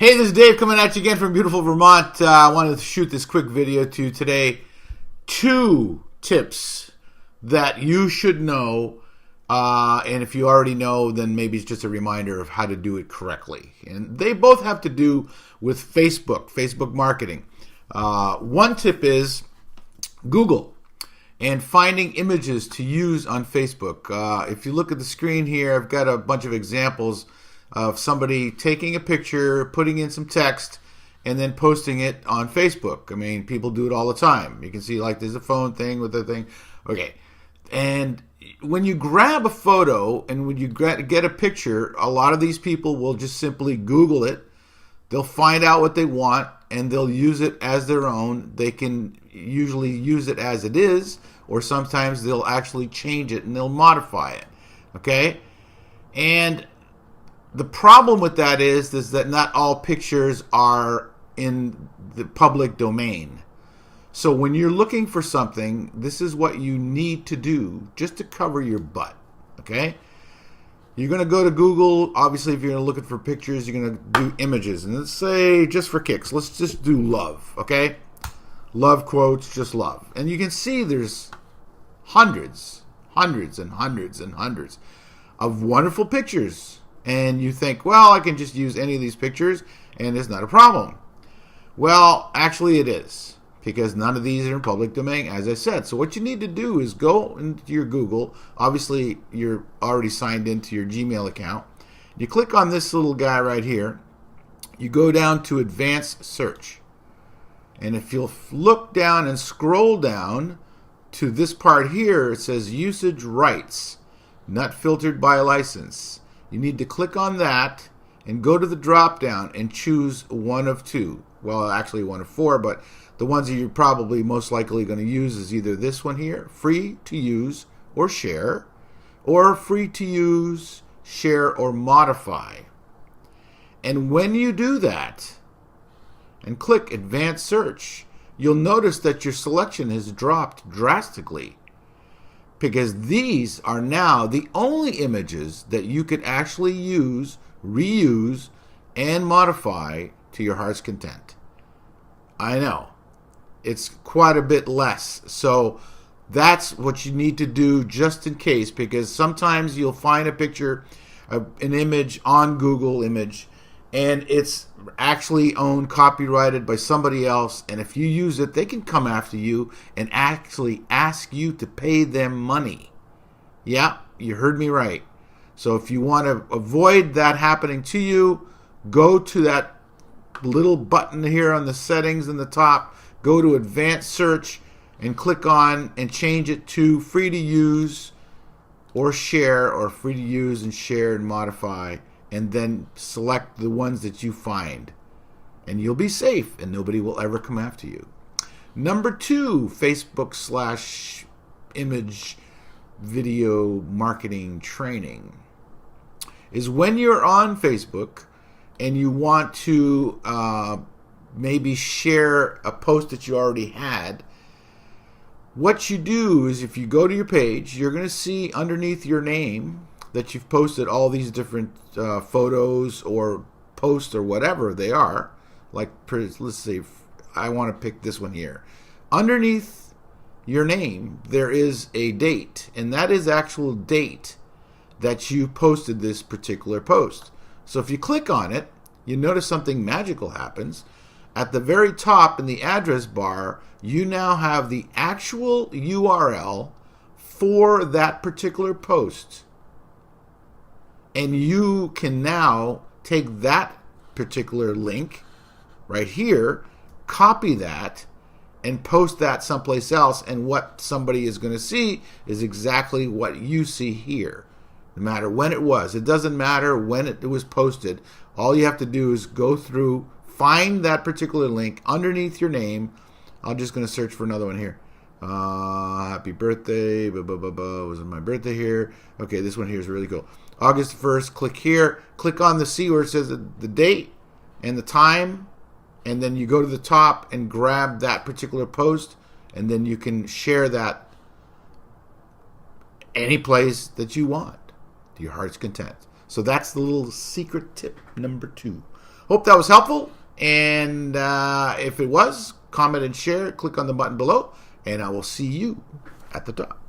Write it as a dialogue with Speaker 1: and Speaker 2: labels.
Speaker 1: Hey, this is Dave coming at you again from beautiful Vermont. I wanted to shoot this quick video to today. 2 tips that you should know, and if you already know, then maybe it's just a reminder of how to do it correctly. And they both have to do with Facebook marketing. One tip is Google and finding images to use on Facebook. If you look at the screen here, I've got a bunch of examples of somebody taking a picture, putting in some text, and then posting it on Facebook. I mean, people do it all the time. You can see, like, there's a phone thing with the thing. Okay. And when you grab a photo and when you get a picture, a lot of these people will just simply Google it. They'll find out what they want, and they'll use it as their own. They can usually use it as it is, or sometimes they'll actually change it and they'll modify it. Okay? And the problem with that is that not all pictures are in the public domain. So when you're looking for something, this is what you need to do just to cover your butt. Okay? You're going to go to Google. Obviously, if you're looking for pictures, you're going to do images. And let's say, just for kicks, let's just do love. Okay? Love quotes, just love. And you can see there's hundreds and hundreds of wonderful pictures. And you think, well, I can just use any of these pictures and it's not a problem. Well, actually it is, because none of these are in public domain, as I said. So what you need to do is go into your Google. Obviously, you're already signed into your Gmail account. You click on this little guy right here. You go down to Advanced Search. And if you'll look down and scroll down to this part here, it says Usage Rights, not filtered by license. You need to click on that and go to the drop down and choose one of 2. Well, actually one of 4, but the ones that you're probably most likely going to use is either this one here, free to use or share, or free to use, share, or modify. And when you do that and click Advanced Search, you'll notice that your selection has dropped drastically, because these are now the only images that you could actually use, reuse, and modify to your heart's content. I know. It's quite a bit less. So that's what you need to do just in case, because sometimes you'll find a picture, an image on Google Image, and it's actually owned, copyrighted by somebody else, and if you use it, they can come after you and actually ask you to pay them money. Yeah, you heard me right. So if you want to avoid that happening to you, go to that little button here on the settings in the top, go to Advanced Search, and click on and change it to free to use or share, or free to use and share and modify, and then select the ones that you find. And you'll be safe, and nobody will ever come after you. Number 2, Facebook/image video marketing training, is when you're on Facebook and you want to maybe share a post that you already had. What you do is, if you go to your page, you're going to see underneath your name that you've posted all these different photos or posts or whatever they are. Like, let's say I want to pick this one here. Underneath your name, there is a date, and that is actual date that you posted this particular post. So if you click on it, you notice something magical happens. At the very top in the address bar, you now have the actual URL for that particular post. And you can now take that particular link right here, copy that, and post that someplace else. And what somebody is going to see is exactly what you see here. No matter when it was. It doesn't matter when it was posted. All you have to do is go through, find that particular link underneath your name. I'm just going to search for another one here. Happy birthday. Was it my birthday here? Okay, this one here is really cool. August 1st, click here. Click on the C where it says the date and the time. And then you go to the top and grab that particular post. And then you can share that any place that you want, to your heart's content. So that's the little secret tip number 2. Hope that was helpful. And if it was, comment and share. Click on the button below. And I will see you at the top.